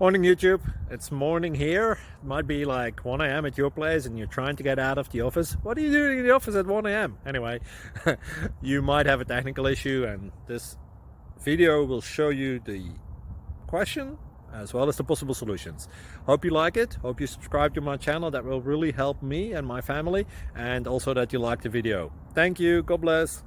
Morning YouTube, it's morning here. It might be like 1 a.m. at your place and you're trying to get out of the office. What are you doing in the office at 1 a.m.? Anyway, you might have a technical issue and this video will show you the question as well as the possible solutions. Hope you like it, hope you subscribe to my channel. That will really help me and my family, and also that you like the video. Thank you, God bless.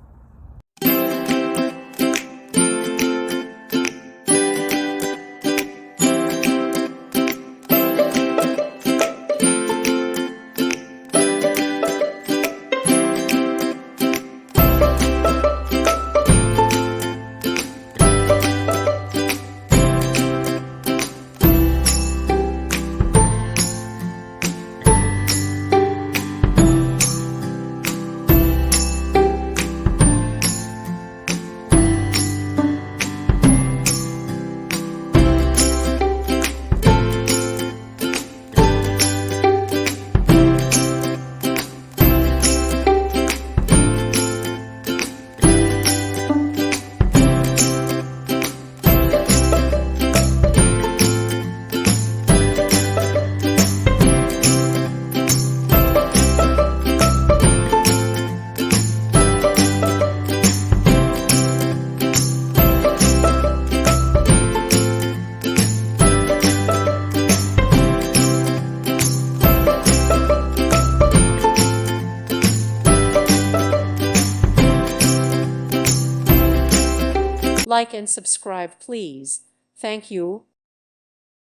Like and subscribe, please. Thank you.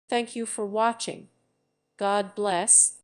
Thank you for watching. God bless.